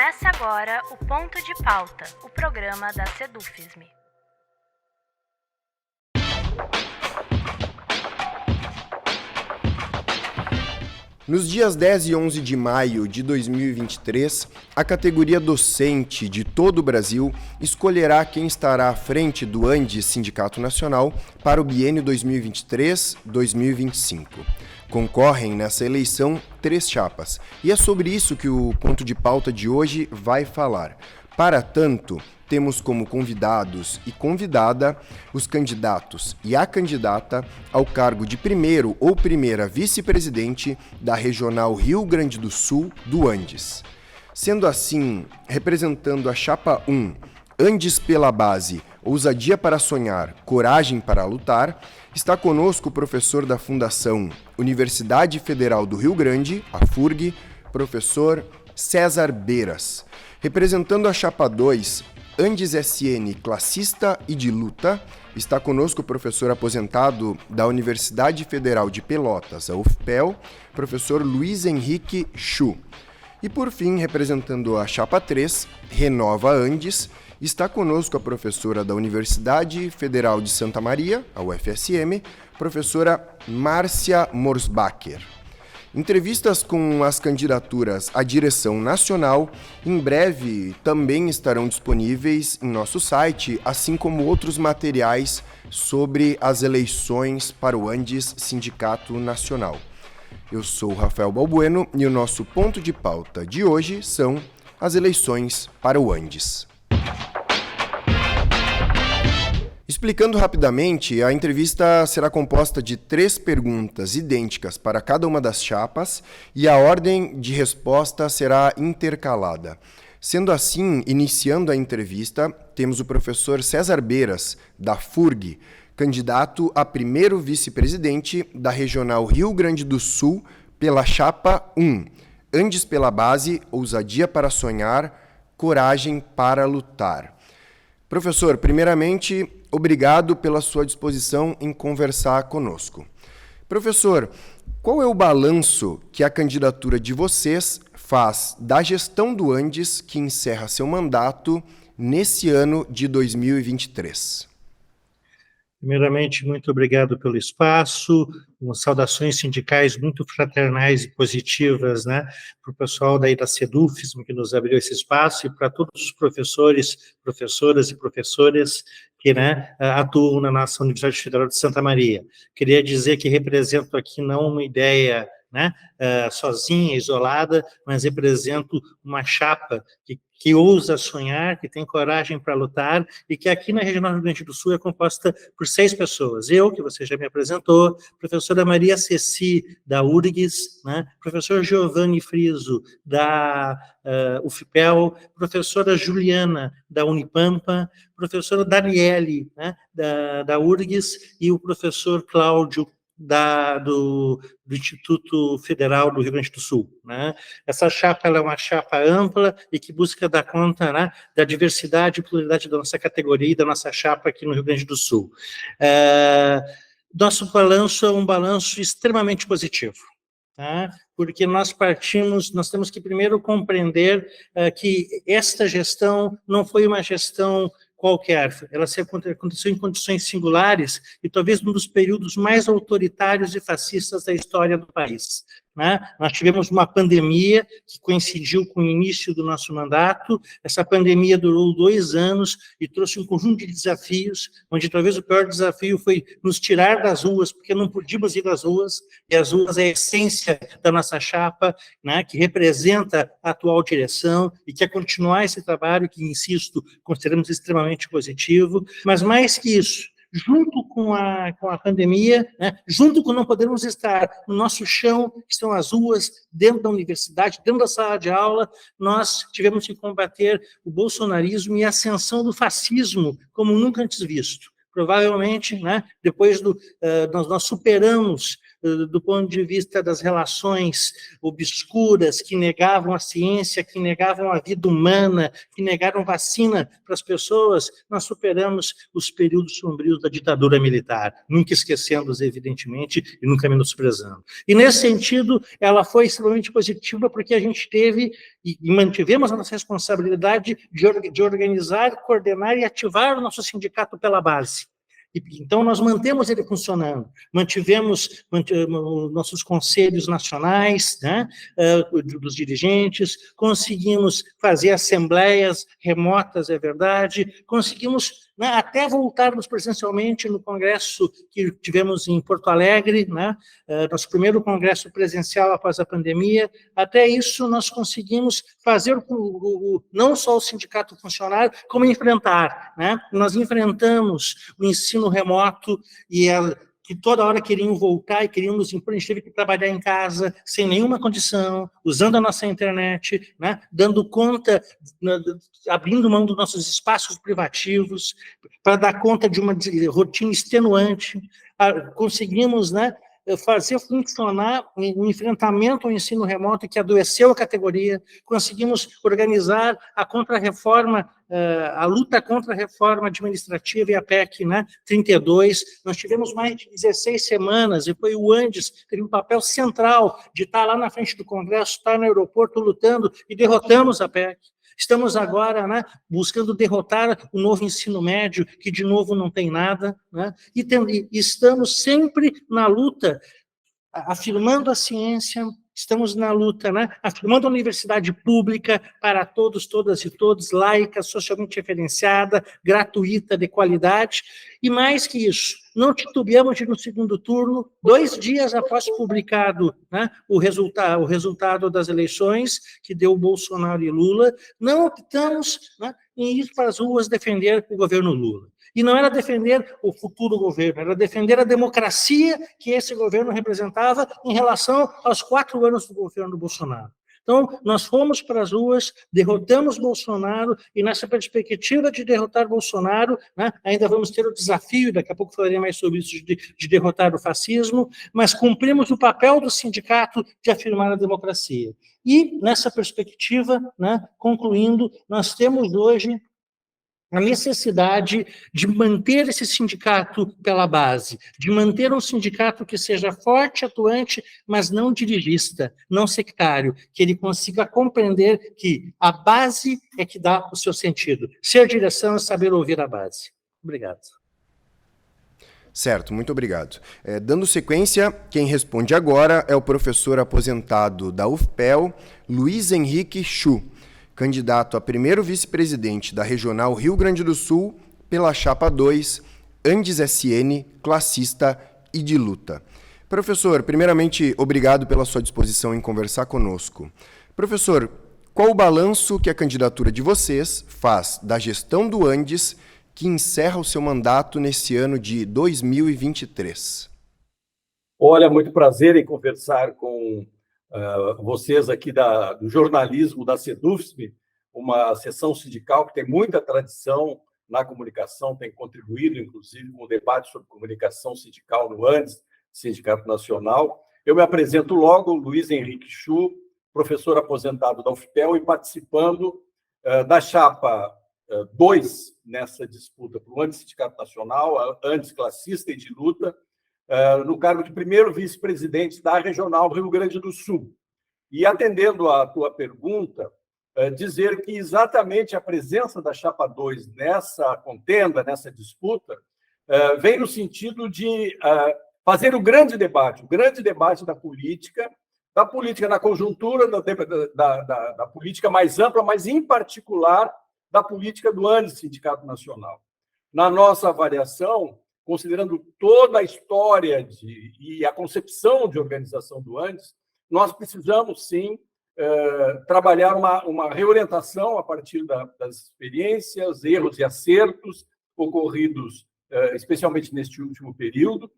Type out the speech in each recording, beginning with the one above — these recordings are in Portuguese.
Começa agora o Ponto de Pauta, o programa da Sedufisme. Nos dias 10 e 11 de maio de 2023, a categoria docente de todo o Brasil escolherá quem estará à frente do ANDES Sindicato Nacional para o biênio 2023-2025. Concorrem nessa eleição 3 chapas, e é sobre isso que o ponto de pauta de hoje vai falar. Para tanto, temos como convidados e convidada os candidatos e a candidata ao cargo de primeiro ou primeira vice-presidente da Regional Rio Grande do Sul do Andes. Sendo assim, representando a chapa 1, Andes pela base, ousadia para sonhar, coragem para lutar, está conosco o professor da Fundação Universidade Federal do Rio Grande, a FURG, professor César Beiras. Representando a chapa 2, Andes SN classista e de luta, está conosco o professor aposentado da Universidade Federal de Pelotas, a UFPEL, professor Luiz Henrique Chu. E por fim, representando a chapa 3, Renova Andes, está conosco a professora da Universidade Federal de Santa Maria, a UFSM, professora Márcia Morsbacher. Entrevistas com as candidaturas à direção nacional em breve também estarão disponíveis em nosso site, assim como outros materiais sobre as eleições para o Andes Sindicato Nacional. Eu sou Rafael Balbueno e o nosso ponto de pauta de hoje são as eleições para o Andes. Explicando rapidamente, a entrevista será composta de 3 perguntas idênticas para cada uma das chapas e a ordem de resposta será intercalada. Sendo assim, iniciando a entrevista, temos o professor César Beiras, da FURG, candidato a primeiro vice-presidente da Regional Rio Grande do Sul pela chapa 1, Andes pela base, ousadia para sonhar, coragem para lutar. Professor, primeiramente, obrigado pela sua disposição em conversar conosco. Professor, qual é o balanço que a candidatura de vocês faz da gestão do Andes que encerra seu mandato nesse ano de 2023? Primeiramente, muito obrigado pelo espaço, saudações sindicais muito fraternais e positivas, né, para o pessoal daí da Sedufisme que nos abriu esse espaço e para todos os professores, professoras e professores que, né, atuam na nossa Universidade Federal de Santa Maria. Queria dizer que represento aqui não uma ideia, né, sozinha, isolada, mas represento uma chapa que ousa sonhar, que tem coragem para lutar, e que aqui na Regional Rio Grande do Sul é composta por 6 pessoas. Eu, que você já me apresentou, professora Maria Ceci, da URGS, né? Professor Giovanni Friso, da UFPEL, professora Juliana, da Unipampa, professora Daniele, né, da URGS, e o professor Cláudio, do Instituto Federal do Rio Grande do Sul, né? Essa chapa ela é uma chapa ampla e que busca dar conta, né, da diversidade e pluralidade da nossa categoria e da nossa chapa aqui no Rio Grande do Sul. Nosso balanço é um balanço extremamente positivo, tá? Porque nós temos que primeiro compreender que esta gestão não foi uma gestão qualquer, ela aconteceu em condições singulares e talvez um dos períodos mais autoritários e fascistas da história do país, né? Nós tivemos uma pandemia que coincidiu com o início do nosso mandato. Essa pandemia durou 2 anos e trouxe um conjunto de desafios, onde talvez o pior desafio foi nos tirar das ruas, porque não podíamos ir às ruas, e as ruas é a essência da nossa chapa, né, que representa a atual direção e quer continuar esse trabalho que, insisto, consideramos extremamente positivo, mas mais que isso, junto com a pandemia, né, junto com não podermos estar no nosso chão, que são as ruas, dentro da universidade, dentro da sala de aula, nós tivemos que combater o bolsonarismo e a ascensão do fascismo como nunca antes visto. Provavelmente, né, depois nós superamos do ponto de vista das relações obscuras que negavam a ciência, que negavam a vida humana, que negaram vacina para as pessoas, nós superamos os períodos sombrios da ditadura militar, nunca esquecendo-os, evidentemente, e nunca menosprezando. E, nesse sentido, ela foi extremamente positiva, porque a gente teve e mantivemos a nossa responsabilidade de organizar, coordenar e ativar o nosso sindicato pela base. Então, nós mantemos ele funcionando, mantivemos nossos conselhos nacionais, né, dos dirigentes, conseguimos fazer assembleias remotas, é verdade, conseguimos, né, até voltarmos presencialmente no congresso que tivemos em Porto Alegre, né, nosso primeiro congresso presencial após a pandemia. Até isso nós conseguimos fazer não só o sindicato funcionar, como enfrentar, né? Nós enfrentamos o ensino remoto que toda hora queriam voltar e queriam nos impor. A gente teve que trabalhar em casa, sem nenhuma condição, usando a nossa internet, né, dando conta, abrindo mão dos nossos espaços privativos, para dar conta de uma rotina extenuante. Conseguimos, né, fazer funcionar um enfrentamento ao ensino remoto que adoeceu a categoria, conseguimos organizar a contra-reforma, a luta contra a reforma administrativa e a PEC, né, 32, nós tivemos mais de 16 semanas, e foi o Andes que teve um papel central de estar lá na frente do Congresso, estar no aeroporto lutando, e derrotamos a PEC. Estamos agora, né, buscando derrotar o novo ensino médio, que de novo não tem nada, né, e estamos sempre na luta, afirmando a ciência, estamos na luta, né, afirmando a universidade pública para todos, todas e todos, laica, socialmente referenciada, gratuita, de qualidade, e mais que isso, não titubeamos de ir no segundo turno, 2 dias após publicado, né, o resultado das eleições, que deu Bolsonaro e Lula, não optamos, né, em ir para as ruas defender o governo Lula. E não era defender o futuro governo, era defender a democracia que esse governo representava em relação aos 4 anos do governo Bolsonaro. Então, nós fomos para as ruas, derrotamos Bolsonaro, e nessa perspectiva de derrotar Bolsonaro, né, ainda vamos ter o desafio, daqui a pouco falarei mais sobre isso, de derrotar o fascismo, mas cumprimos o papel do sindicato de afirmar a democracia. E, nessa perspectiva, né, concluindo, nós temos hoje a necessidade de manter esse sindicato pela base, de manter um sindicato que seja forte, atuante, mas não dirigista, não sectário, que ele consiga compreender que a base é que dá o seu sentido. Ser direção é saber ouvir a base. Obrigado. Certo, muito obrigado. Dando sequência, quem responde agora é o professor aposentado da UFPEL, Luiz Henrique Chu, candidato a primeiro vice-presidente da Regional Rio Grande do Sul pela Chapa 2, Andes SN, classista e de luta. Professor, primeiramente, obrigado pela sua disposição em conversar conosco. Professor, qual o balanço que a candidatura de vocês faz da gestão do Andes, que encerra o seu mandato nesse ano de 2023? Olha, muito prazer em conversar com vocês aqui do jornalismo da SEDUFSM, uma seção sindical que tem muita tradição na comunicação, tem contribuído, inclusive, com o debate sobre comunicação sindical no Andes, Sindicato Nacional. Eu me apresento logo, Luiz Henrique Chu, professor aposentado da UFPEL e participando da Chapa 2 nessa disputa para o Andes Sindicato Nacional, Andes classista e de luta, no cargo de primeiro vice-presidente da Regional Rio Grande do Sul. E, atendendo à tua pergunta, dizer que exatamente a presença da Chapa 2 nessa contenda, nessa disputa, vem no sentido de fazer o grande debate da política na conjuntura da política mais ampla, mas, em particular, da política do Andes Sindicato Nacional. Na nossa avaliação, considerando toda a história e a concepção de organização do Andes, nós precisamos, sim, trabalhar uma reorientação a partir das experiências, erros e acertos ocorridos, especialmente neste último período.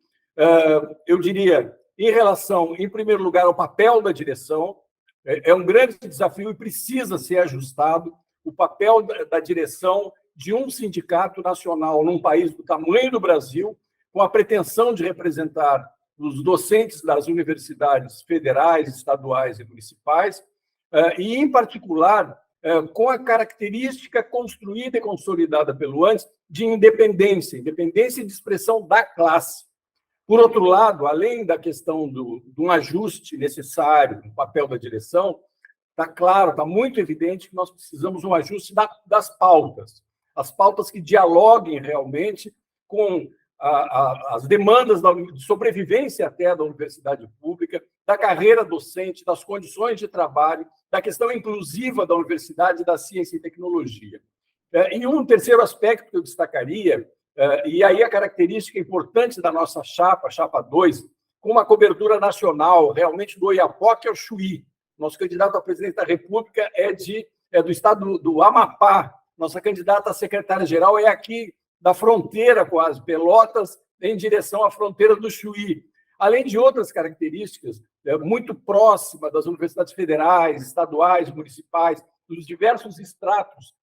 Eu diria, em relação, em primeiro lugar, ao papel da direção, é um grande desafio e precisa ser ajustado o papel da direção de um sindicato nacional num país do tamanho do Brasil, com a pretensão de representar dos docentes das universidades federais, estaduais e municipais, e, em particular, com a característica construída e consolidada pelo ANDES de independência de expressão da classe. Por outro lado, além da questão de um ajuste necessário no papel da direção, está claro, está muito evidente que nós precisamos de um ajuste das pautas, as pautas que dialoguem realmente com as demandas de sobrevivência até da universidade pública, da carreira docente, das condições de trabalho, da questão inclusiva da universidade, da ciência e tecnologia. E um terceiro aspecto que eu destacaria, e aí a característica importante da nossa chapa 2, com uma cobertura nacional, realmente do Oiapoque ao Chuí. Nosso candidato a presidente da República é do estado do Amapá. Nossa candidata a secretária-geral é aqui da fronteira, quase, Pelotas, em direção à fronteira do Chuí. Além de outras características, muito próxima das universidades federais, estaduais, municipais, dos diversos estratos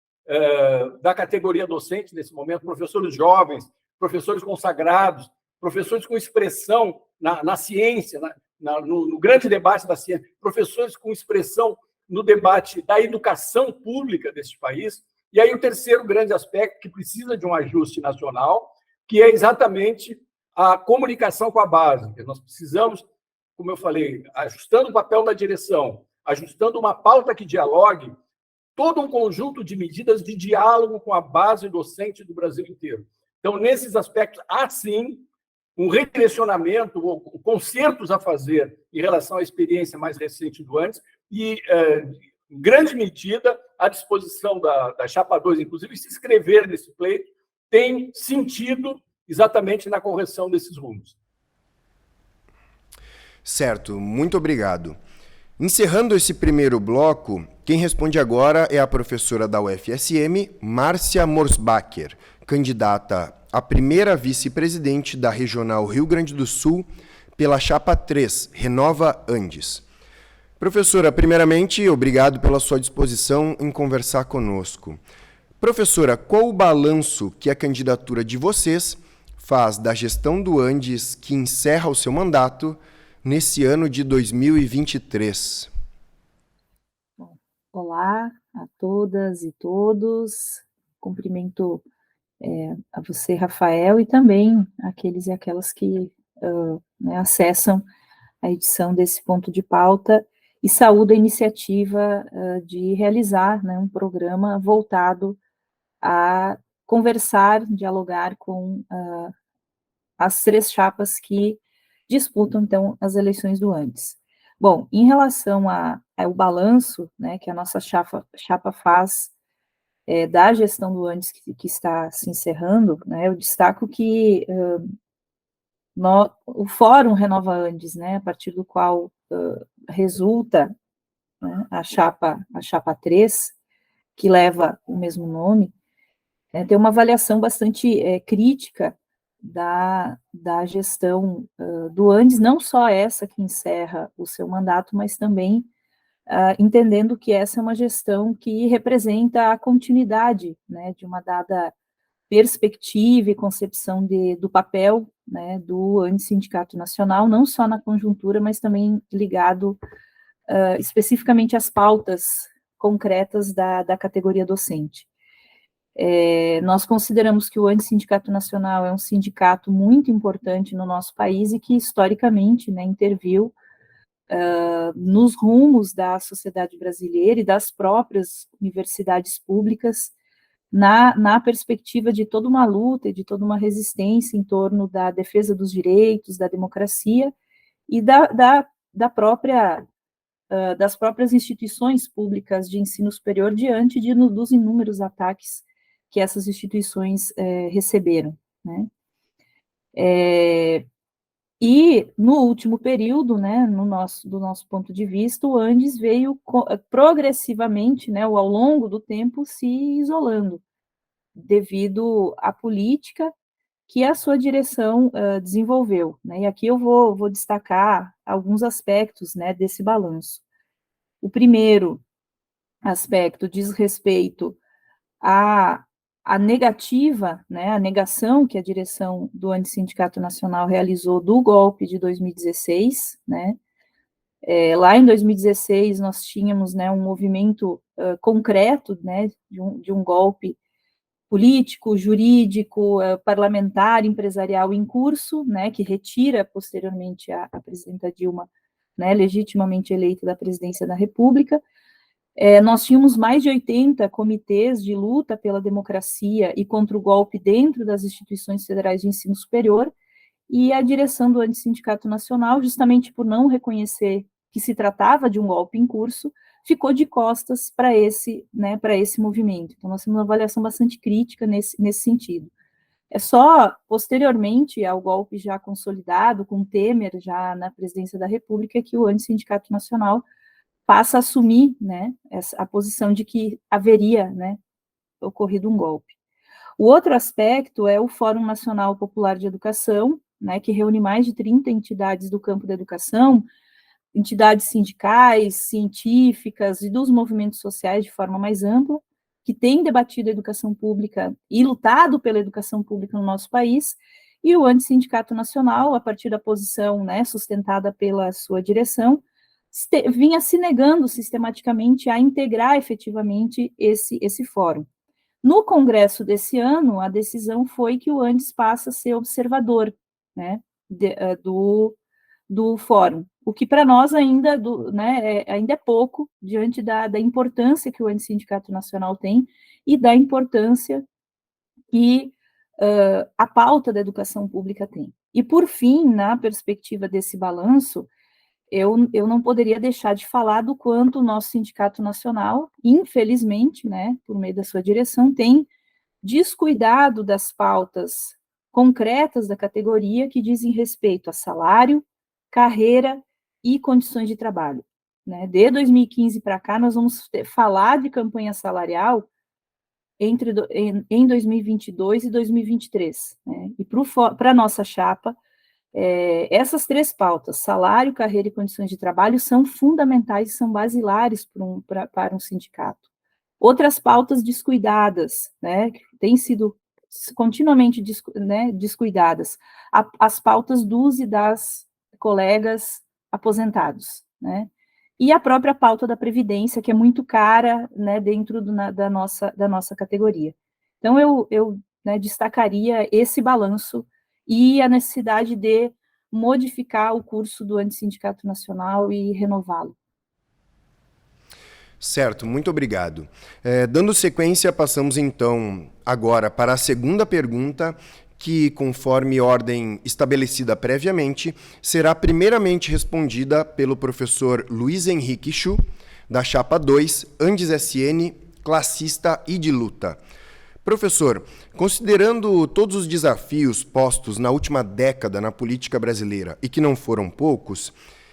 da categoria docente nesse momento, professores jovens, professores consagrados, professores com expressão na ciência, no grande debate da ciência, professores com expressão no debate da educação pública deste país. E aí o terceiro grande aspecto que precisa de um ajuste nacional, que é exatamente a comunicação com a base. Nós precisamos, como eu falei, ajustando o papel da direção, ajustando uma pauta que dialogue, todo um conjunto de medidas de diálogo com a base docente do Brasil inteiro. Então, nesses aspectos, há sim um redirecionamento, ou consertos a fazer em relação à experiência mais recente do ANDES, e, em grande medida, à disposição da Chapa 2, inclusive, se inscrever nesse pleito, tem sentido exatamente na correção desses rumos. Certo, muito obrigado. Encerrando esse primeiro bloco, quem responde agora é a professora da UFSM, Márcia Morsbacher, candidata a primeira vice-presidente da Regional Rio Grande do Sul pela Chapa 3, Renova Andes. Professora, primeiramente, obrigado pela sua disposição em conversar conosco. Professora, qual o balanço que a candidatura de vocês faz da gestão do Andes que encerra o seu mandato nesse ano de 2023? Bom, olá a todas e todos. Cumprimento a você, Rafael, e também aqueles e aquelas que acessam a edição desse ponto de pauta, e saúdo a iniciativa de realizar um programa voltado a conversar, dialogar com as três chapas que disputam, então, as eleições do Andes. Bom, em relação ao balanço que a nossa chapa faz da gestão do Andes que está se encerrando, eu destaco que o Fórum Renova Andes, a partir do qual resulta a chapa 3, que leva o mesmo nome, tem uma avaliação bastante crítica da gestão do Andes, não só essa que encerra o seu mandato, mas também entendendo que essa é uma gestão que representa a continuidade de uma dada perspectiva e concepção do papel do Andes Sindicato Nacional, não só na conjuntura, mas também ligado especificamente às pautas concretas da categoria docente. Nós consideramos que o Andes Sindicato Nacional é um sindicato muito importante no nosso país e que, historicamente, interviu nos rumos da sociedade brasileira e das próprias universidades públicas, na perspectiva de toda uma luta e de toda uma resistência em torno da defesa dos direitos, da democracia e das próprias instituições públicas de ensino superior diante dos inúmeros ataques que essas instituições receberam, E, no último período, do nosso ponto de vista, o Andes veio progressivamente, ao longo do tempo, se isolando, devido à política que a sua direção desenvolveu. E aqui eu vou destacar alguns aspectos desse balanço. O primeiro aspecto diz respeito a a negativa, né, a negação que a direção do Antissindicato Nacional realizou do golpe de 2016, né, lá em 2016 nós tínhamos, né, um movimento concreto, né, de um golpe político, jurídico, parlamentar, empresarial em curso, né, que retira posteriormente a presidenta Dilma, né, legitimamente eleita da presidência da República. Nós tínhamos mais de 80 comitês de luta pela democracia e contra o golpe dentro das instituições federais de ensino superior, e a direção do Antissindicato Nacional, justamente por não reconhecer que se tratava de um golpe em curso, ficou de costas para esse, né, para esse movimento. Então, nós temos uma avaliação bastante crítica nesse sentido. É só posteriormente ao golpe já consolidado, com Temer já na presidência da República, que o Antissindicato Nacional passa a assumir, né, a posição de que haveria, né, ocorrido um golpe. O outro aspecto é o Fórum Nacional Popular de Educação, né, que reúne mais de 30 entidades do campo da educação, entidades sindicais, científicas e dos movimentos sociais de forma mais ampla, que têm debatido a educação pública e lutado pela educação pública no nosso país, e o Antissindicato Nacional, a partir da posição, né, sustentada pela sua direção, vinha se negando sistematicamente a integrar efetivamente esse fórum. No congresso desse ano, a decisão foi que o Andes passa a ser observador, né, do fórum, o que para nós ainda, né, ainda é pouco diante da importância que o Antissindicato Nacional tem e da importância que a pauta da educação pública tem. E, por fim, na perspectiva desse balanço, eu não poderia deixar de falar do quanto o nosso Sindicato Nacional, infelizmente, né, por meio da sua direção, tem descuidado das pautas concretas da categoria que dizem respeito a salário, carreira e condições de trabalho. Né? De 2015 para cá, nós vamos falar de campanha salarial em 2022 e 2023. Né? E para a nossa chapa, essas três pautas, salário, carreira e condições de trabalho, são fundamentais, são basilares para um sindicato. Outras pautas descuidadas, né, que têm sido continuamente descuidadas, as pautas dos e das colegas aposentados, né, e a própria pauta da Previdência, que é muito cara, né, dentro da nossa categoria. Então, eu né, destacaria esse balanço e a necessidade de modificar o curso do Antissindicato Nacional e renová-lo. Certo, muito obrigado. Dando sequência, passamos então agora para a segunda pergunta, que, conforme ordem estabelecida previamente, será primeiramente respondida pelo professor Luiz Henrique Chu, da Chapa 2, Andes SN, classista e de luta. Professor, considerando todos os desafios postos na última década na política brasileira, e que não foram poucos,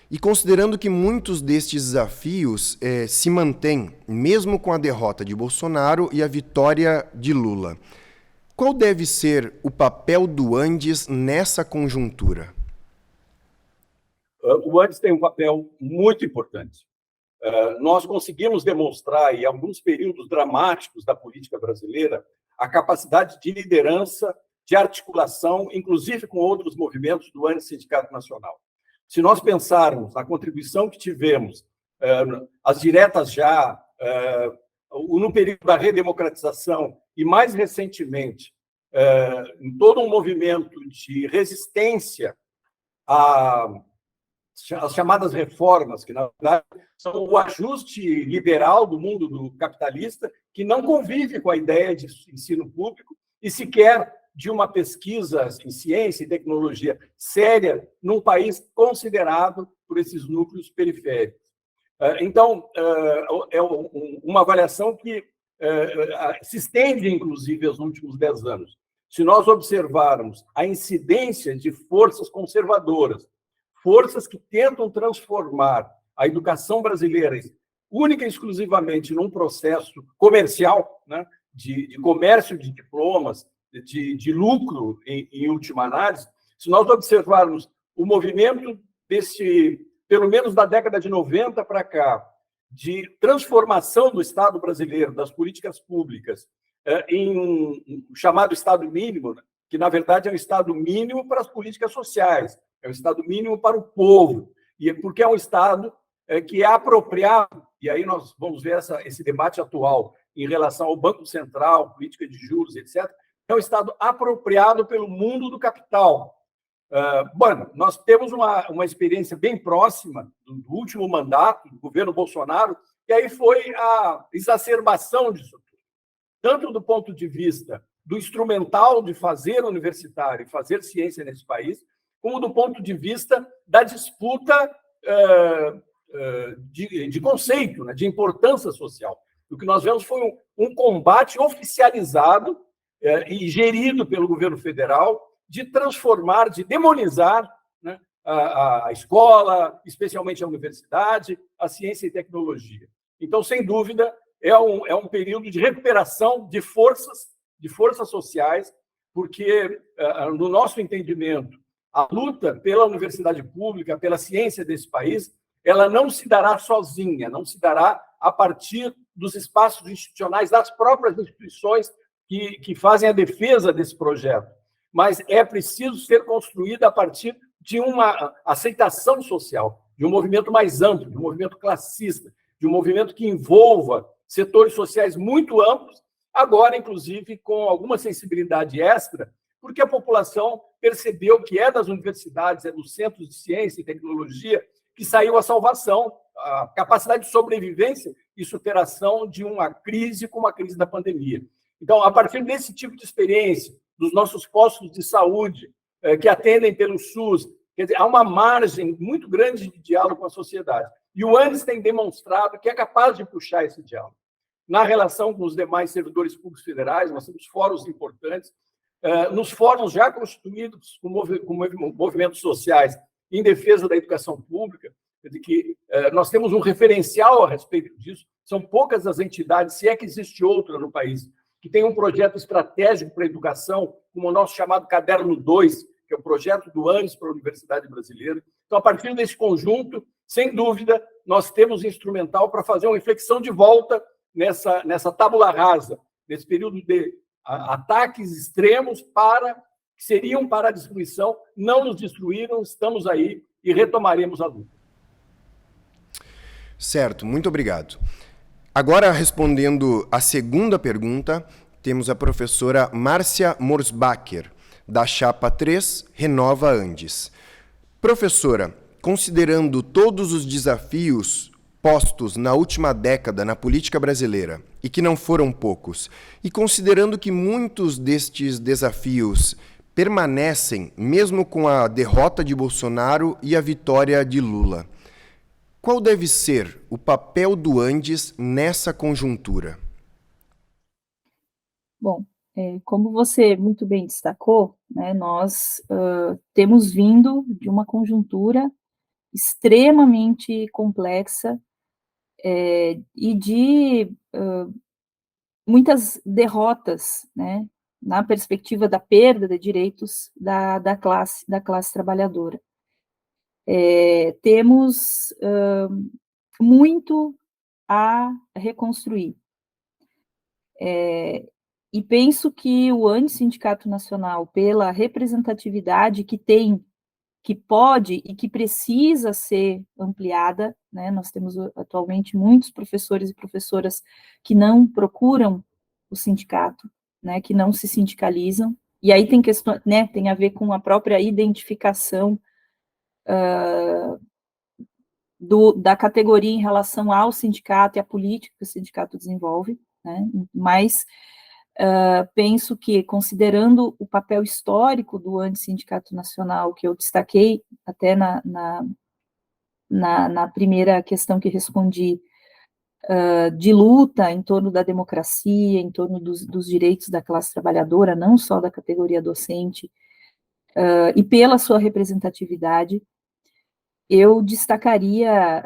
e considerando que muitos destes desafios se mantêm, mesmo com a derrota de Bolsonaro e a vitória de Lula, qual deve ser o papel do Andes nessa conjuntura? O Andes tem um papel muito importante. Nós conseguimos demonstrar, em alguns períodos dramáticos da política brasileira, a capacidade de liderança, de articulação, inclusive com outros movimentos do Antissindicato Nacional. Se nós pensarmos na contribuição que tivemos, as diretas já, no período da redemocratização e, mais recentemente, em todo um movimento de resistência às chamadas reformas, que, na verdade, são o ajuste liberal do mundo do capitalista, que não convive com a ideia de ensino público e sequer de uma pesquisa em ciência e tecnologia séria num país considerado por esses núcleos periféricos. Então, é uma avaliação que se estende, inclusive, aos últimos 10 anos. Se nós observarmos a incidência de forças conservadoras, forças que tentam transformar a educação brasileira única e exclusivamente num processo comercial, né, de comércio de diplomas, de lucro, em última análise, se nós observarmos o movimento pelo menos da década de 90 para cá, de transformação do Estado brasileiro, das políticas públicas, em um chamado Estado mínimo, né, que, na verdade, é um Estado mínimo para as políticas sociais, é um Estado mínimo para o povo, e porque é um Estado que é apropriado, e aí nós vamos ver esse debate atual em relação ao Banco Central, política de juros, etc., é um Estado apropriado pelo mundo do capital. Bom, nós temos uma experiência bem próxima do último mandato do governo Bolsonaro, e aí foi a exacerbação disso tudo, tanto do ponto de vista do instrumental de fazer universitário e fazer ciência nesse país, como do ponto de vista da disputa de conceito, né, de importância social. O que nós vemos foi um combate oficializado e gerido pelo governo federal de transformar, de demonizar, né, a escola, especialmente a universidade, a ciência e tecnologia. Então, sem dúvida, é um período de recuperação de forças sociais, porque, no nosso entendimento, a luta pela universidade pública, pela ciência desse país, ela não se dará sozinha, não se dará a partir dos espaços institucionais, das próprias instituições que fazem a defesa desse projeto, mas é preciso ser construída a partir de uma aceitação social, de um movimento mais amplo, de um movimento classista, de um movimento que envolva setores sociais muito amplos, agora, inclusive, com alguma sensibilidade extra, porque a população percebeu que é das universidades, é dos centros de ciência e tecnologia que saiu a salvação, a capacidade de sobrevivência e superação de uma crise como a crise da pandemia. Então, a partir desse tipo de experiência, dos nossos postos de saúde, que atendem pelo SUS, quer dizer, há uma margem muito grande de diálogo com a sociedade. E o ANDES tem demonstrado que é capaz de puxar esse diálogo. Na relação com os demais servidores públicos federais, nós temos fóruns importantes, nos fóruns já constituídos com movimentos sociais em defesa da educação pública, de que nós temos um referencial a respeito disso, são poucas as entidades, se é que existe outra no país, que tem um projeto estratégico para a educação, como o nosso chamado Caderno 2, que é o projeto do ANES para a Universidade Brasileira. Então, a partir desse conjunto, sem dúvida, nós temos instrumental para fazer uma inflexão de volta nessa tábula rasa, nesse período de ataques extremos que seriam para a destruição, não nos destruíram, estamos aí e retomaremos a luta. Certo, muito obrigado. Agora, respondendo a segunda pergunta, temos a professora Márcia Morsbacher, da Chapa 3, Renova Andes. Professora, considerando todos os desafios postos na última década na política brasileira, e que não foram poucos, e considerando que muitos destes desafios permanecem mesmo com a derrota de Bolsonaro e a vitória de Lula, qual deve ser o papel do Andes nessa conjuntura? Bom, como você muito bem destacou, né, nós temos vindo de uma conjuntura extremamente complexa e de muitas derrotas, né, na perspectiva da perda de direitos da classe trabalhadora. Temos muito a reconstruir. E penso que o ANDES Sindicato Nacional, pela representatividade que tem, que pode e que precisa ser ampliada, né, nós temos atualmente muitos professores e professoras que não procuram o sindicato, né, que não se sindicalizam, e aí tem questão, né, tem a ver com a própria identificação da categoria em relação ao sindicato e à política que o sindicato desenvolve, né, mas penso que, considerando o papel histórico do ANDES Sindicato Nacional, que eu destaquei até na primeira questão que respondi, de luta em torno da democracia, em torno dos direitos da classe trabalhadora, não só da categoria docente, e pela sua representatividade, eu destacaria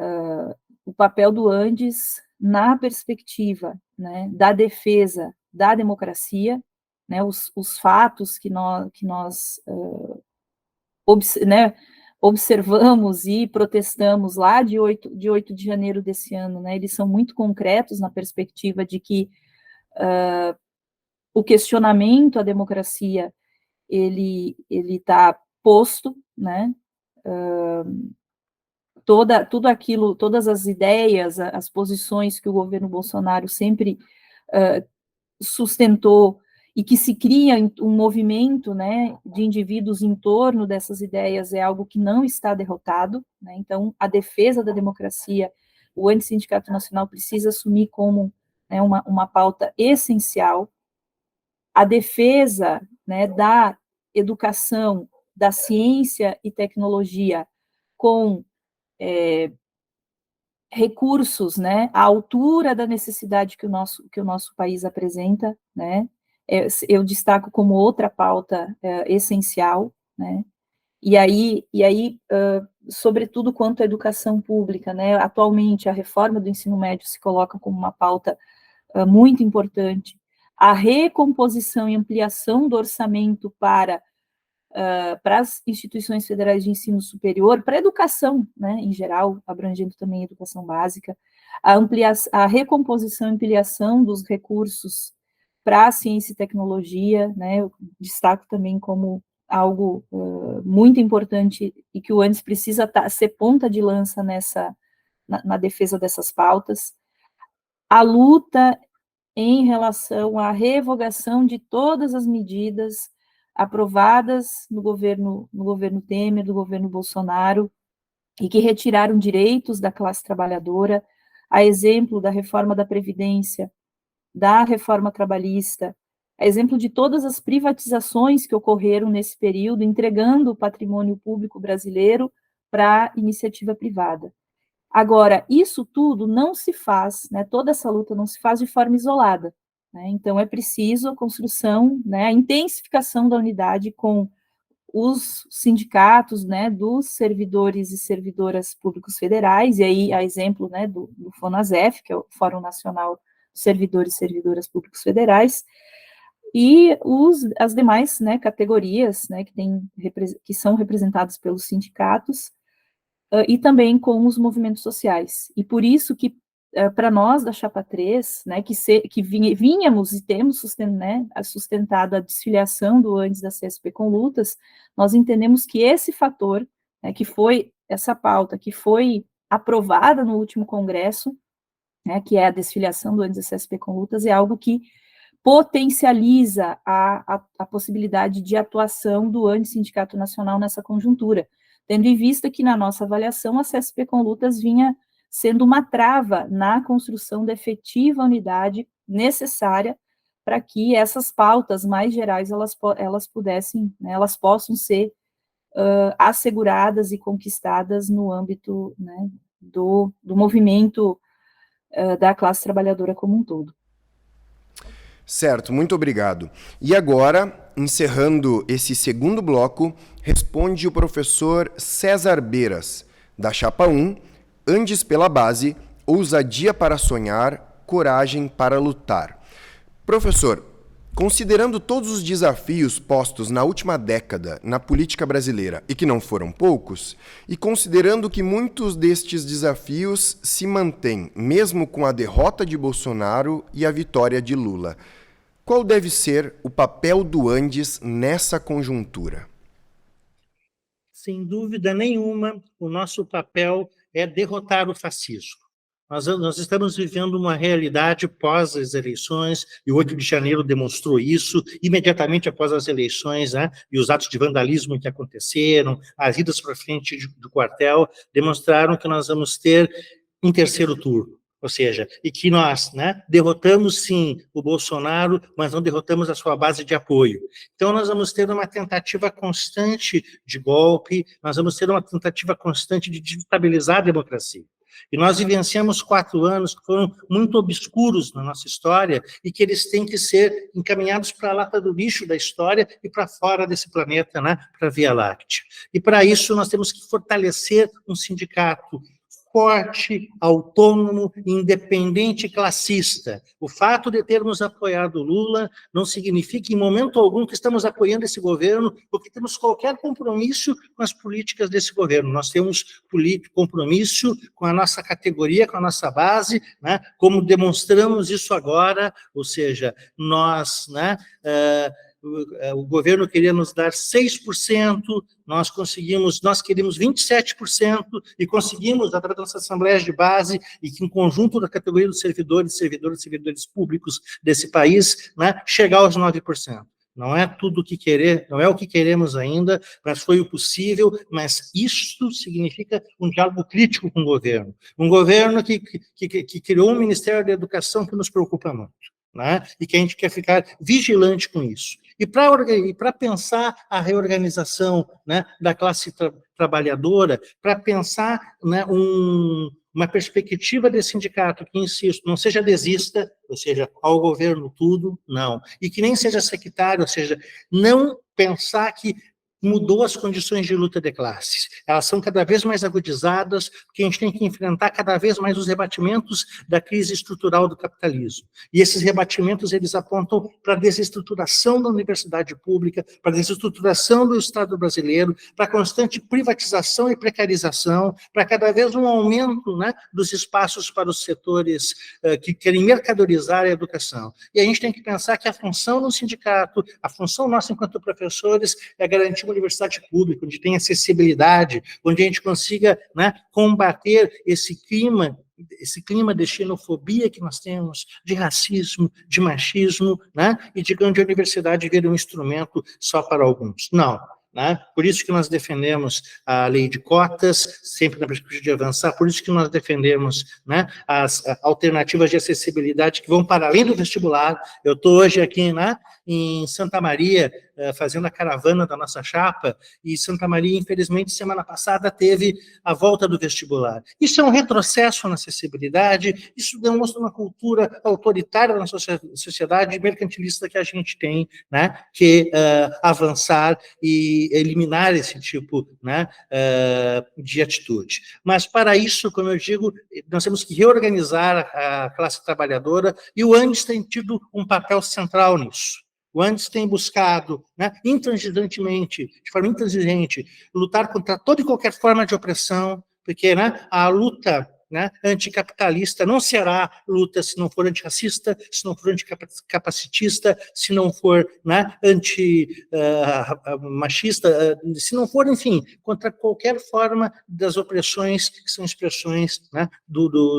o papel do ANDES na perspectiva, né, da defesa da democracia, né, os fatos que nós observamos e protestamos lá de 8 de janeiro desse ano, né, eles são muito concretos na perspectiva de que o questionamento à democracia, ele está posto, né? Tudo aquilo, todas as ideias, as posições que o governo Bolsonaro sempre sustentou e que se cria um movimento, né, de indivíduos em torno dessas ideias é algo que não está derrotado, né? Então, a defesa da democracia, o Antissindicato Nacional precisa assumir como, né, uma pauta essencial. A defesa, né, da educação, da ciência e tecnologia com recursos, né, à altura da necessidade que o nosso país apresenta, né, eu destaco como outra pauta essencial, né, e aí, sobretudo quanto à educação pública, né, atualmente a reforma do ensino médio se coloca como uma pauta muito importante, a recomposição e ampliação do orçamento para as instituições federais de ensino superior, para a educação, né, em geral, abrangendo também a educação básica, a recomposição e ampliação dos recursos para a ciência e tecnologia, né, eu destaco também como algo muito importante e que o ANDES precisa ser ponta de lança na defesa dessas pautas. A luta em relação à revogação de todas as medidas aprovadas no governo Temer, do governo Bolsonaro, e que retiraram direitos da classe trabalhadora, a exemplo da reforma da Previdência, da reforma trabalhista, a exemplo de todas as privatizações que ocorreram nesse período, entregando o patrimônio público brasileiro para a iniciativa privada. Agora, isso tudo não se faz, né, toda essa luta não se faz de forma isolada, né, então é preciso a construção, né, a intensificação da unidade com os sindicatos, né, dos servidores e servidoras públicos federais, e aí a exemplo, né, do FONASEF, que é o Fórum Nacional dos Servidores e Servidoras Públicos Federais, e as demais, né, categorias, né, que são representadas pelos sindicatos, e também com os movimentos sociais. E por isso que, para nós da Chapa 3, né, que vínhamos e temos sustentado a desfiliação do ANDES da CSP com lutas, nós entendemos que esse fator, né, que foi essa pauta, que foi aprovada no último congresso, né, que é a desfiliação do ANDES da CSP com lutas, é algo que potencializa a possibilidade de atuação do Antissindicato Nacional nessa conjuntura, tendo em vista que, na nossa avaliação, a CSP com lutas vinha sendo uma trava na construção da efetiva unidade necessária para que essas pautas mais gerais elas pudessem, né, elas possam ser asseguradas e conquistadas no âmbito, né, do movimento da classe trabalhadora como um todo. Certo, muito obrigado. E agora, encerrando esse segundo bloco, responde o professor César Beiras, da Chapa 1, Andes pela Base, Ousadia para Sonhar, Coragem para Lutar. Professor, considerando todos os desafios postos na última década na política brasileira, e que não foram poucos, e considerando que muitos destes desafios se mantêm, mesmo com a derrota de Bolsonaro e a vitória de Lula, qual deve ser o papel do Andes nessa conjuntura? Sem dúvida nenhuma, o nosso papel é derrotar o fascismo. Nós estamos vivendo uma realidade pós as eleições, e o 8 de janeiro demonstrou isso, imediatamente após as eleições, né, e os atos de vandalismo que aconteceram, as idas para frente do quartel, demonstraram que nós vamos ter um terceiro turno. Ou seja, e que nós, né, derrotamos sim o Bolsonaro, mas não derrotamos a sua base de apoio. Então nós vamos ter uma tentativa constante de golpe, nós vamos ter uma tentativa constante de desestabilizar a democracia. E nós vivenciamos 4 anos que foram muito obscuros na nossa história e que eles têm que ser encaminhados para a lata do lixo da história e para fora desse planeta, né, para a Via Láctea. E para isso nós temos que fortalecer um sindicato forte, autônomo, independente e classista. O fato de termos apoiado o Lula não significa, em momento algum, que estamos apoiando esse governo, porque temos qualquer compromisso com as políticas desse governo. Nós temos compromisso com a nossa categoria, com a nossa base, né, como demonstramos isso agora, ou seja, nós, né, o governo queria nos dar 6%, nós queríamos 27% e conseguimos, através das nossas assembleias de base e que em conjunto da categoria dos servidores públicos desse país, né, chegar aos 9%. Não é tudo o que não é o que queremos ainda, mas foi o possível, mas isto significa um diálogo crítico com o governo. Um governo que criou um Ministério da Educação que nos preocupa muito, né? E que a gente quer ficar vigilante com isso. E para pensar a reorganização, né, da classe trabalhadora, para pensar, né, uma perspectiva desse sindicato que, insisto, não seja desista, ou seja, ao governo tudo, não. E que nem seja sectário, ou seja, não pensar que mudou as condições de luta de classes. Elas são cada vez mais agudizadas, porque a gente tem que enfrentar cada vez mais os rebatimentos da crise estrutural do capitalismo. E esses rebatimentos, eles apontam para a desestruturação da universidade pública, para a desestruturação do Estado brasileiro, para a constante privatização e precarização, para cada vez um aumento, né, dos espaços para os setores que querem mercadorizar a educação. E a gente tem que pensar que a função do sindicato, a função nossa enquanto professores, é garantir uma universidade pública, onde tem acessibilidade, onde a gente consiga, né, combater esse clima de xenofobia que nós temos, de racismo, de machismo, né, e de onde a universidade vira um instrumento só para alguns. Não. Né? Por isso que nós defendemos a lei de cotas, sempre na perspectiva de avançar, por isso que nós defendemos, né, as alternativas de acessibilidade que vão para além do vestibular. Eu estou hoje aqui, né, em Santa Maria, fazendo a caravana da nossa chapa, e Santa Maria, infelizmente, semana passada teve a volta do vestibular. Isso é um retrocesso na acessibilidade, isso demonstra uma cultura autoritária na sociedade mercantilista que a gente tem, né, que avançar e eliminar esse tipo, né, de atitude. Mas, para isso, como eu digo, nós temos que reorganizar a classe trabalhadora, e o ANDES tem tido um papel central nisso. O ANDES tem buscado, né, intransigentemente, de forma intransigente, lutar contra toda e qualquer forma de opressão, porque, né, a luta, né, anticapitalista não será luta se não for antirracista, se não for anticapacitista, se não for, né, antimachista, se não for, enfim, contra qualquer forma das opressões que são expressões, né,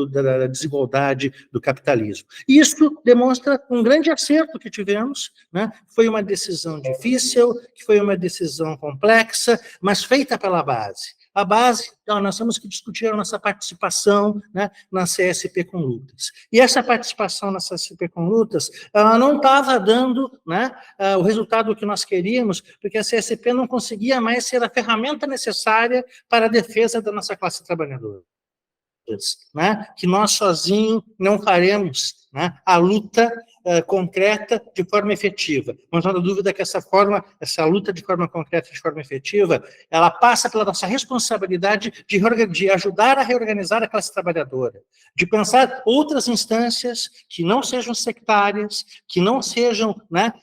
da desigualdade do capitalismo. E isso demonstra um grande acerto que tivemos, né? Foi uma decisão difícil, que foi uma decisão complexa, mas feita pela base. A base, então, nós temos que discutir a nossa participação, né, na CSP com Lutas. E essa participação na CSP com Lutas, ela não estava dando, né, o resultado que nós queríamos, porque a CSP não conseguia mais ser a ferramenta necessária para a defesa da nossa classe trabalhadora. Né, que nós sozinhos não faremos, né, a luta concreta de forma efetiva. Mas não há dúvida que essa luta de forma concreta, de forma efetiva, ela passa pela nossa responsabilidade de ajudar a reorganizar a classe trabalhadora, de pensar outras instâncias que não sejam sectárias, que não sejam, né,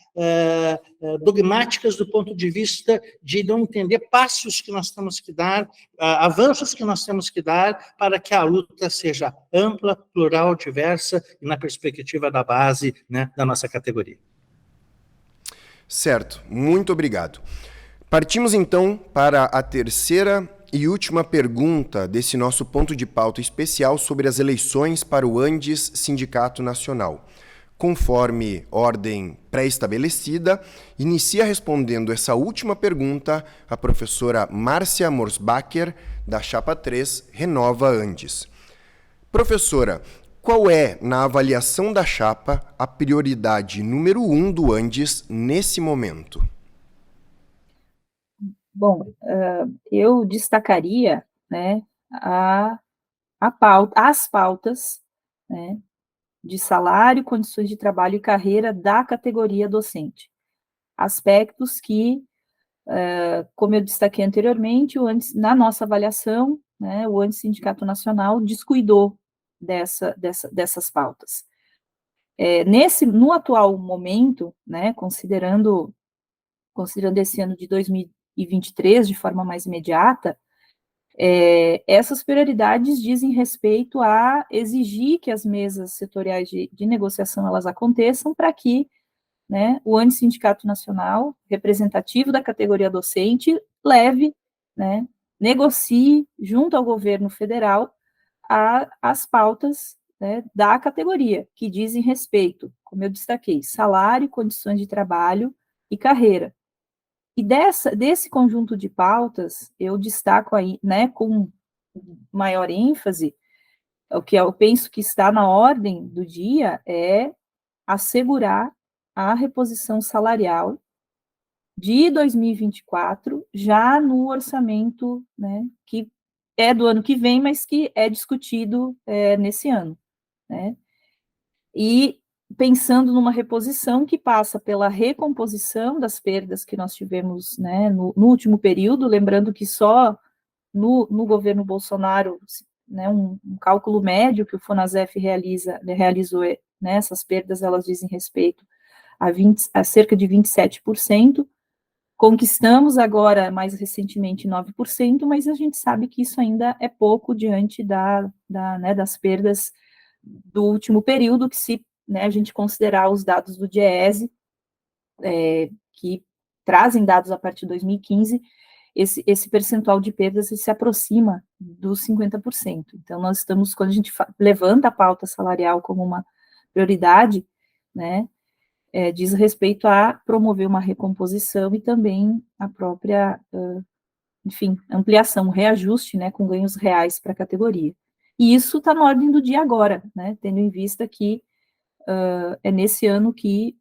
dogmáticas do ponto de vista de não entender passos que nós temos que dar, avanços que nós temos que dar para que a luta seja ampla, plural, diversa e na perspectiva da base, né, da nossa categoria. Certo, muito obrigado. Partimos então para a terceira e última pergunta desse nosso ponto de pauta especial sobre as eleições para o ANDES Sindicato Nacional. Conforme ordem pré-estabelecida, inicia respondendo essa última pergunta a professora Márcia Morsbacher, da Chapa 3, Renova ANDES. Professora, qual é, na avaliação da chapa, a prioridade número 1 do ANDES nesse momento? Bom, eu destacaria, né, as pautas, né, de salário, condições de trabalho e carreira da categoria docente. Aspectos que, como eu destaquei anteriormente, na nossa avaliação, né, o Antissindicato Nacional descuidou dessas pautas. No atual momento, né, considerando esse ano de 2023 de forma mais imediata, essas prioridades dizem respeito a exigir que as mesas setoriais de negociação elas aconteçam para que, né, o Antissindicato Nacional, representativo da categoria docente, leve, né, negocie junto ao governo federal as pautas, né, da categoria, que dizem respeito, como eu destaquei, salário, condições de trabalho e carreira. E desse conjunto de pautas, eu destaco aí, né, com maior ênfase, o que eu penso que está na ordem do dia é assegurar a reposição salarial de 2024, já no orçamento, né, que é do ano que vem, mas que é discutido nesse ano, né? E pensando numa reposição que passa pela recomposição das perdas que nós tivemos, né, no último período, lembrando que só no governo Bolsonaro, né, um cálculo médio que o Fonasef realizou, né, essas perdas, elas dizem respeito a cerca de 27%, conquistamos agora, mais recentemente, 9%, mas a gente sabe que isso ainda é pouco diante né, das perdas do último período, que se, né, a gente considerar os dados do DIEESE, que trazem dados a partir de 2015, esse percentual de perdas se aproxima dos 50%. Então, nós estamos, quando a gente levanta a pauta salarial como uma prioridade, né, diz respeito a promover uma recomposição e também a própria, enfim, ampliação, reajuste, né, com ganhos reais para a categoria. E isso está na ordem do dia agora, né, tendo em vista que é nesse ano que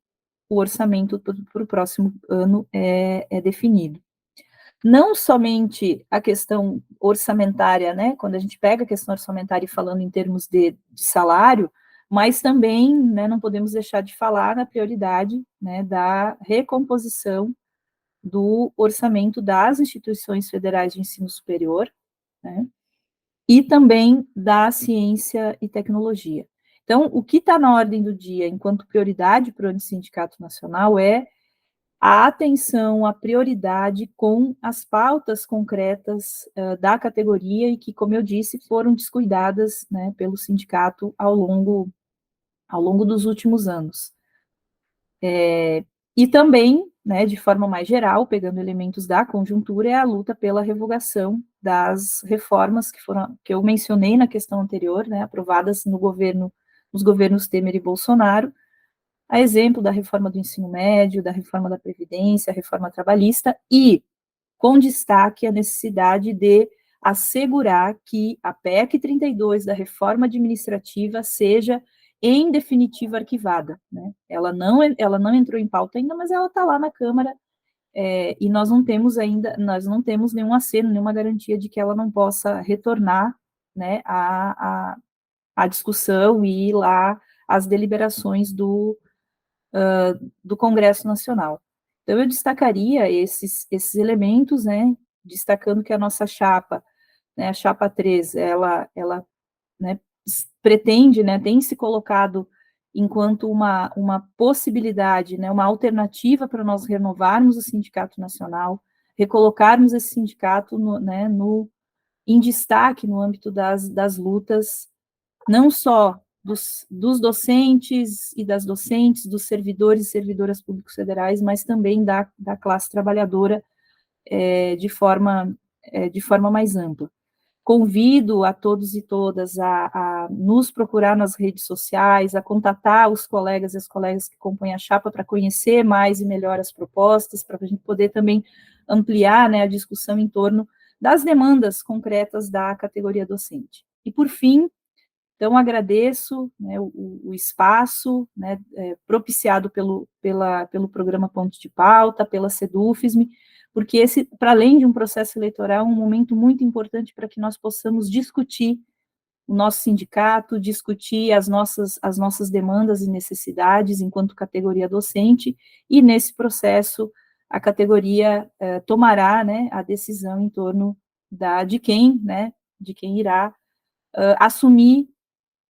o orçamento para o próximo ano é definido. Não somente a questão orçamentária, né, quando a gente pega a questão orçamentária e falando em termos de salário, mas também, né, não podemos deixar de falar na prioridade, né, da recomposição do orçamento das instituições federais de ensino superior, né, e também da ciência e tecnologia. Então, o que está na ordem do dia, enquanto prioridade para o Antissindicato Nacional, é a atenção, a prioridade com as pautas concretas da categoria e que, como eu disse, foram descuidadas, né, pelo sindicato ao longo dos últimos anos. E também, né, de forma mais geral, pegando elementos da conjuntura, é a luta pela revogação das reformas que eu mencionei na questão anterior, né, aprovadas nos governos Temer e Bolsonaro, a exemplo da reforma do ensino médio, da reforma da Previdência, a reforma trabalhista, e com destaque a necessidade de assegurar que a PEC 32 da reforma administrativa seja, em definitiva, arquivada, né? Ela não entrou em pauta ainda, mas ela está lá na Câmara, e nós não temos nenhum aceno, nenhuma garantia de que ela não possa retornar, né, à discussão e lá às deliberações do Congresso Nacional. Então, eu destacaria esses elementos, né, destacando que a nossa chapa, né, a chapa 3, ela né, pretende, né, tem se colocado enquanto uma possibilidade, né, uma alternativa para nós renovarmos o Sindicato Nacional, recolocarmos esse sindicato em destaque no âmbito das lutas, não só dos docentes e das docentes, dos servidores e servidoras públicos federais, mas também da classe trabalhadora de forma mais ampla. Convido a todos e todas a nos procurar nas redes sociais, a contatar os colegas e as colegas que compõem a chapa para conhecer mais e melhor as propostas, para a gente poder também ampliar, né, a discussão em torno das demandas concretas da categoria docente. E, por fim, então, agradeço, né, o espaço, né, propiciado pelo programa Pontos de Pauta, pela SEDUFSM, porque esse, para além de um processo eleitoral, é um momento muito importante para que nós possamos discutir o nosso sindicato, discutir as nossas demandas e necessidades enquanto categoria docente, e nesse processo a categoria tomará, né, a decisão em torno de quem, né, de quem irá assumir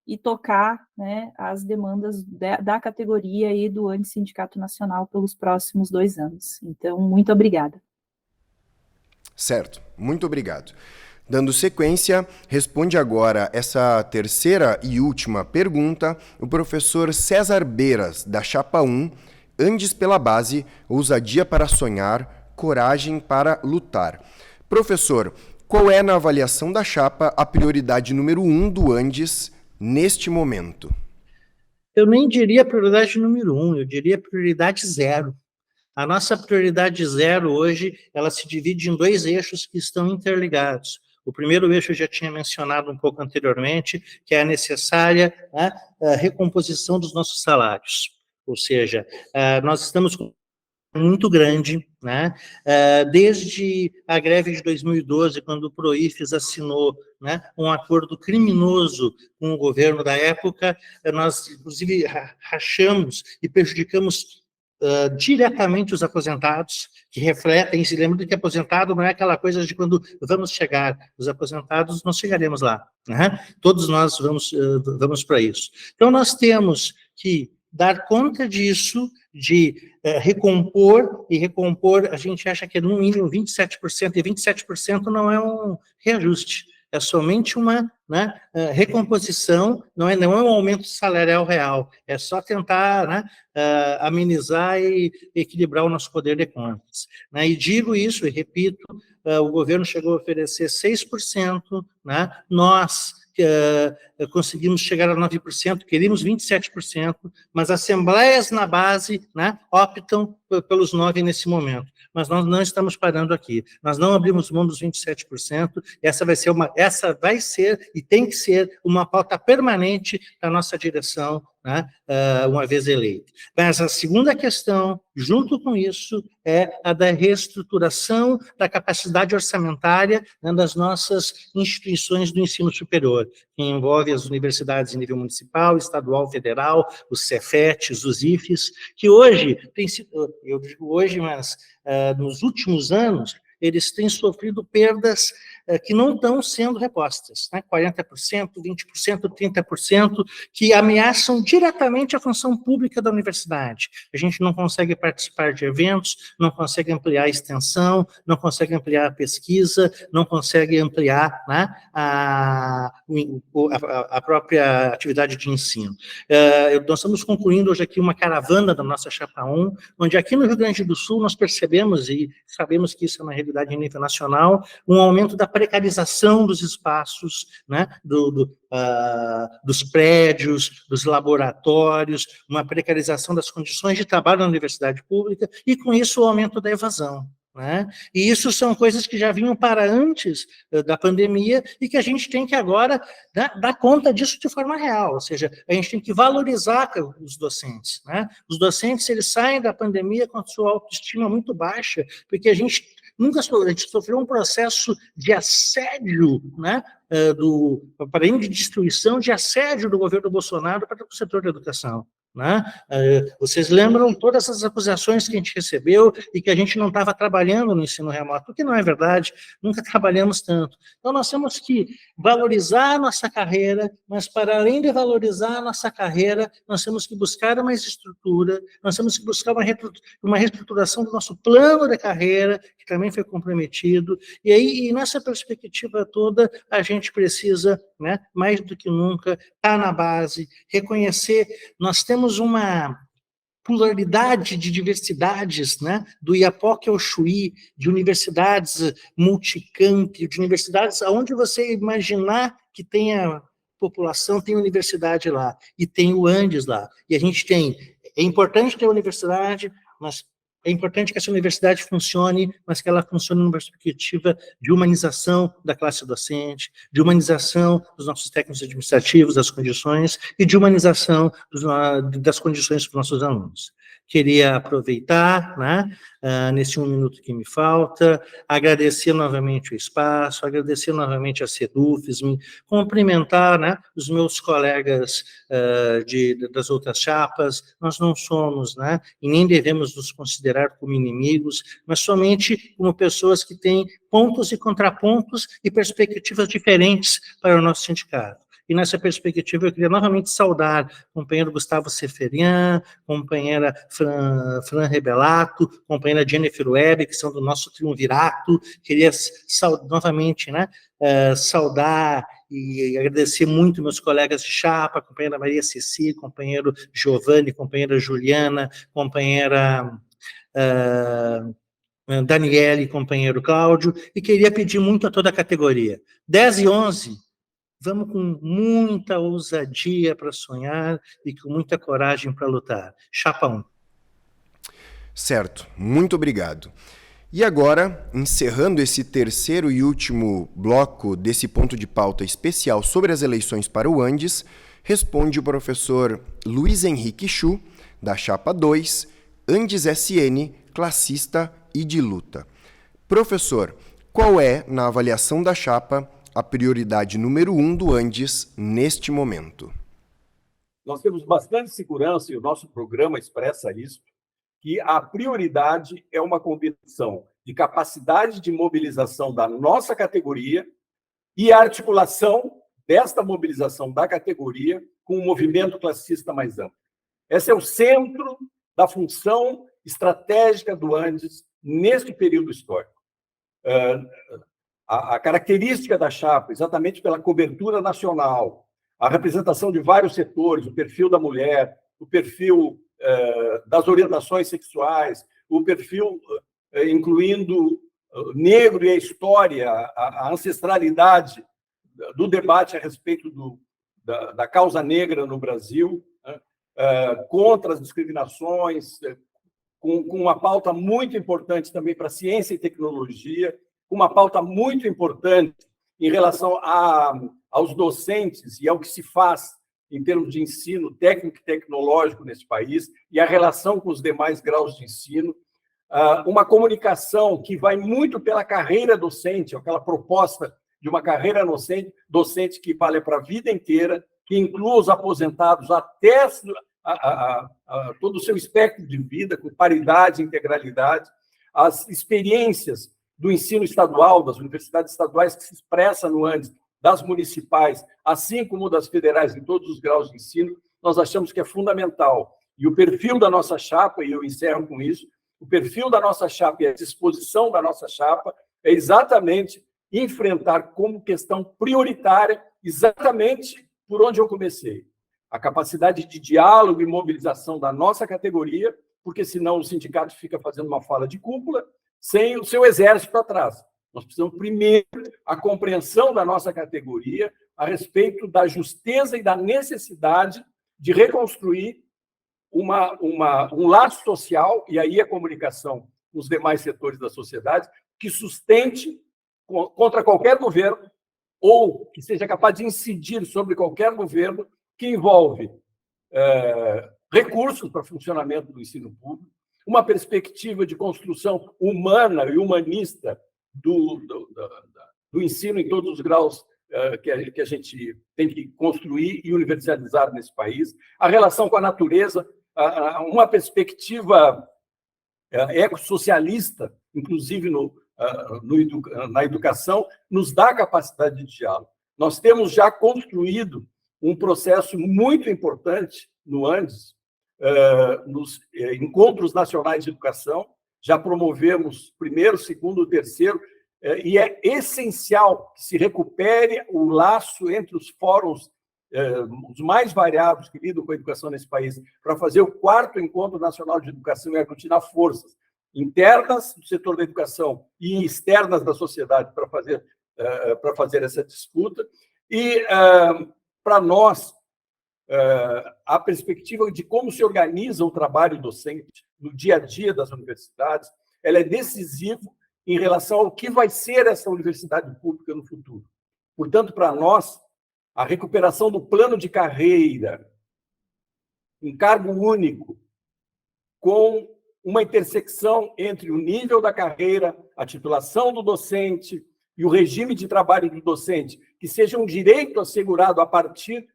e tocar, né, as demandas da categoria e do Antissindicato Nacional pelos próximos 2 anos. Então, muito obrigada. Certo, muito obrigado. Dando sequência, responde agora essa terceira e última pergunta o professor César Beiras, da Chapa 1, Andes pela Base, ousadia para sonhar, coragem para lutar. Professor, qual é, na avaliação da chapa, a prioridade número 1 do Andes neste momento? Eu nem diria prioridade número 1, eu diria prioridade 0. A nossa prioridade 0 hoje, ela se divide em 2 eixos que estão interligados. O primeiro eixo eu já tinha mencionado um pouco anteriormente, que é a necessária, né, a recomposição dos nossos salários. Ou seja, nós estamos com muito grande, né? Desde a greve de 2012, quando o Proifes assinou, né, um acordo criminoso com o governo da época, nós, inclusive, rachamos e prejudicamos diretamente os aposentados, que refletem, se lembrando que aposentado não é aquela coisa de quando vamos chegar, os aposentados nós chegaremos lá, né? Todos nós vamos para isso. Então, nós temos que dar conta disso, de recompor, e recompor, a gente acha que é no mínimo 27%, e 27% não é um reajuste, é somente uma, né, recomposição, não é um aumento salarial real, é só tentar, né, amenizar e equilibrar o nosso poder de contas. Né? E digo isso, e repito, o governo chegou a oferecer 6%, né, nós conseguimos chegar a 9%, queríamos 27%, mas assembleias na base, né, optam pelos 9% nesse momento. Mas nós não estamos parando aqui. Nós não abrimos mão dos 27%. Essa vai ser e tem que ser uma pauta permanente da nossa direção, né, uma vez eleita. Mas a segunda questão, junto com isso, é a da reestruturação da capacidade orçamentária, né, das nossas instituições do ensino superior, que envolve as universidades em nível municipal, estadual, federal, os Cefetes, os IFES, que hoje tem sido, eu digo hoje, mas nos últimos anos, eles têm sofrido perdas que não estão sendo repostas, né? 40%, 20%, 30%, que ameaçam diretamente a função pública da universidade. A gente não consegue participar de eventos, não consegue ampliar a extensão, não consegue ampliar a pesquisa, não consegue ampliar, né, a própria atividade de ensino. Nós estamos concluindo hoje aqui uma caravana da nossa Chapa 1, onde aqui no Rio Grande do Sul nós percebemos, e sabemos que isso é uma realidade em nível nacional, um aumento da precarização dos espaços, né, dos prédios, dos laboratórios, uma precarização das condições de trabalho na universidade pública, e com isso o aumento da evasão. Né? E isso são coisas que já vinham para antes da pandemia e que a gente tem que agora, né, dar conta disso de forma real, ou seja, a gente tem que valorizar os docentes. Né? Os docentes, eles saem da pandemia com a sua autoestima muito baixa, porque a gente sofreu um processo de assédio, né, para além de destruição, de assédio do governo Bolsonaro para o setor da educação. Né? Vocês lembram todas essas acusações que a gente recebeu e que a gente não estava trabalhando no ensino remoto, o que não é verdade, nunca trabalhamos tanto. Então, nós temos que valorizar a nossa carreira, mas para além de valorizar a nossa carreira, nós temos que buscar mais estrutura, nós temos que buscar uma reestruturação do nosso plano de carreira, que também foi comprometido, e aí, nessa perspectiva toda, a gente precisa, né, mais do que nunca, estar na base, reconhecer, nós temos uma pluralidade de diversidades, né, do Iapoque ao Chuí, de universidades multicamp, de universidades aonde você imaginar que tenha população, tem universidade lá, e tem o Andes lá, e a gente tem, é importante ter universidade, mas é importante que essa universidade funcione, mas que ela funcione numa perspectiva de humanização da classe docente, de humanização dos nossos técnicos administrativos, das condições, e de humanização das condições para os nossos alunos. Queria aproveitar, né, nesse 1 minuto que me falta, agradecer novamente o espaço, agradecer novamente a Sedufism, cumprimentar, né, os meus colegas das outras chapas. Nós não somos, né, e nem devemos nos considerar como inimigos, mas somente como pessoas que têm pontos e contrapontos e perspectivas diferentes para o nosso sindicato. E nessa perspectiva, eu queria novamente saudar o companheiro Gustavo Seferian, companheira Fran Rebelato, companheira Jennifer Webb, que são do nosso triunvirato. Queria novamente, né, saudar e agradecer muito meus colegas de chapa, companheira Maria Ceci, companheiro Giovanni, companheira Juliana, companheira Daniele, companheiro Cláudio, e queria pedir muito a toda a categoria. 10 e 11, vamos com muita ousadia para sonhar e com muita coragem para lutar. Chapa 1. Certo, muito obrigado. E agora, encerrando esse terceiro e último bloco desse ponto de pauta especial sobre as eleições para o Andes, responde o professor Luiz Henrique Chu, da Chapa 2, Andes SN, classista e de luta. Professor, qual é, na avaliação da chapa, a prioridade número 1 do Andes neste momento? Nós temos bastante segurança, e o nosso programa expressa isso, que a prioridade é uma combinação de capacidade de mobilização da nossa categoria e a articulação desta mobilização da categoria com o movimento classista mais amplo. Esse é o centro da função estratégica do Andes neste período histórico. A característica da chapa, exatamente pela cobertura nacional, a representação de vários setores, o perfil da mulher, o perfil das orientações sexuais, o perfil incluindo negro e a história, a ancestralidade do debate a respeito da causa negra no Brasil, né, contra as discriminações, com uma pauta muito importante também para ciência e tecnologia, uma pauta muito importante em relação aos docentes e ao que se faz em termos de ensino técnico e tecnológico nesse país e a relação com os demais graus de ensino, uma comunicação que vai muito pela carreira docente, aquela proposta de uma carreira docente que vale para a vida inteira, que inclua os aposentados até todo o seu espectro de vida, com paridade e integralidade, as experiências do ensino estadual, das universidades estaduais que se expressa no Andes, das municipais, assim como das federais em todos os graus de ensino, nós achamos que é fundamental. E o perfil da nossa chapa, e eu encerro com isso, o perfil da nossa chapa e a disposição da nossa chapa é exatamente enfrentar como questão prioritária, exatamente por onde eu comecei. A capacidade de diálogo e mobilização da nossa categoria, porque senão o sindicato fica fazendo uma fala de cúpula sem o seu exército atrás. Nós precisamos, primeiro, a compreensão da nossa categoria a respeito da justeza e da necessidade de reconstruir um laço social, e aí a comunicação com os demais setores da sociedade, que sustente contra qualquer governo ou que seja capaz de incidir sobre qualquer governo que envolve recursos para o funcionamento do ensino público, uma perspectiva de construção humana e humanista do ensino em todos os graus que a gente tem que construir e universalizar nesse país, a relação com a natureza, uma perspectiva ecossocialista, inclusive na educação, nos dá capacidade de diálogo. Nós temos já construído um processo muito importante no Andes, nos encontros nacionais de educação, já promovemos primeiro, segundo, terceiro, e é essencial que se recupere o laço entre os fóruns, os mais variados que lidam com a educação nesse país, para fazer o 4º Encontro Nacional de Educação e aglutinar forças internas do setor da educação e externas da sociedade para fazer essa disputa. E, para nós, a perspectiva de como se organiza o trabalho docente no dia a dia das universidades, ela é decisiva em relação ao que vai ser essa universidade pública no futuro. Portanto, para nós, a recuperação do plano de carreira, um cargo único, com uma intersecção entre o nível da carreira, a titulação do docente e o regime de trabalho do docente, que seja um direito assegurado a partir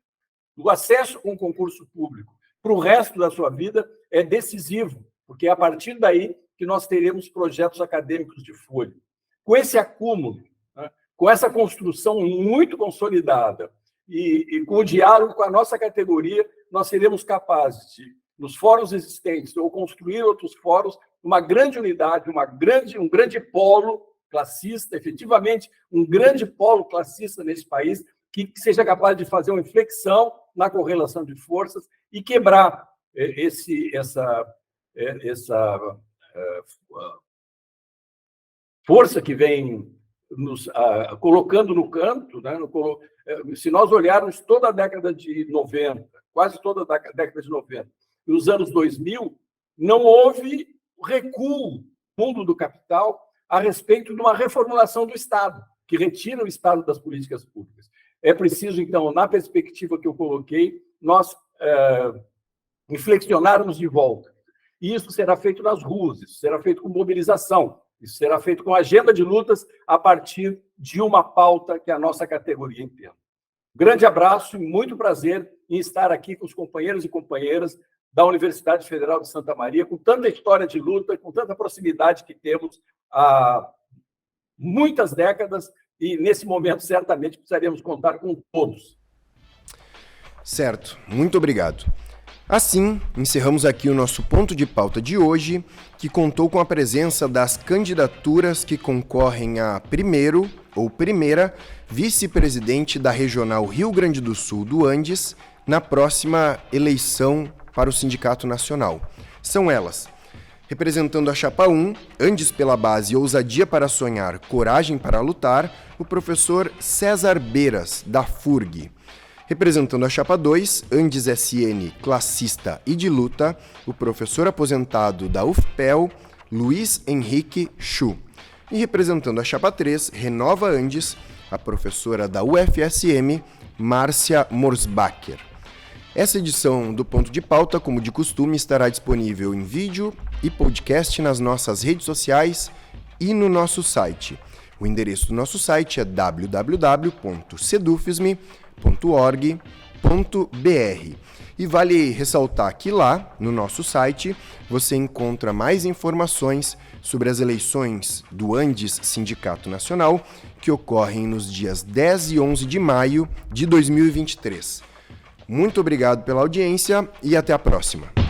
do acesso com o concurso público para o resto da sua vida, é decisivo, porque é a partir daí que nós teremos projetos acadêmicos de folha. Com esse acúmulo, né, com essa construção muito consolidada e com o diálogo com a nossa categoria, nós seremos capazes de, nos fóruns existentes, ou construir outros fóruns, uma grande unidade, um grande polo classista, efetivamente, um grande polo classista nesse país, que seja capaz de fazer uma inflexão na correlação de forças e quebrar essa força que vem nos colocando no canto, né? Se nós olharmos toda a década de 90, quase toda a década de 90, e os anos 2000, não houve recuo no mundo do capital a respeito de uma reformulação do Estado, que retira o Estado das políticas públicas. É preciso, então, na perspectiva que eu coloquei, nós inflexionarmos de volta. E isso será feito nas ruas, isso será feito com mobilização, isso será feito com agenda de lutas a partir de uma pauta que a nossa categoria entenda. Grande abraço e muito prazer em estar aqui com os companheiros e companheiras da Universidade Federal de Santa Maria, com tanta história de luta, com tanta proximidade que temos há muitas décadas, e nesse momento certamente precisaremos contar com todos. Certo, muito obrigado. Assim, encerramos aqui o nosso ponto de pauta de hoje, que contou com a presença das candidaturas que concorrem a primeiro ou primeira vice-presidente da Regional Rio Grande do Sul do Andes na próxima eleição para o Sindicato Nacional. São elas: representando a Chapa 1, Andes pela base Ousadia para Sonhar, Coragem para Lutar, o professor César Beiras, da FURG. Representando a Chapa 2, Andes SN, Classista e de Luta, o professor aposentado da UFPEL, Luiz Henrique Chu. E representando a Chapa 3, Renova Andes, a professora da UFSM, Márcia Morsbacher. Essa edição do Ponto de Pauta, como de costume, estará disponível em vídeo e podcast nas nossas redes sociais e no nosso site. O endereço do nosso site é www.sedufisme.org.br. E vale ressaltar que lá, no nosso site, você encontra mais informações sobre as eleições do Andes Sindicato Nacional, que ocorrem nos dias 10 e 11 de maio de 2023. Muito obrigado pela audiência e até a próxima.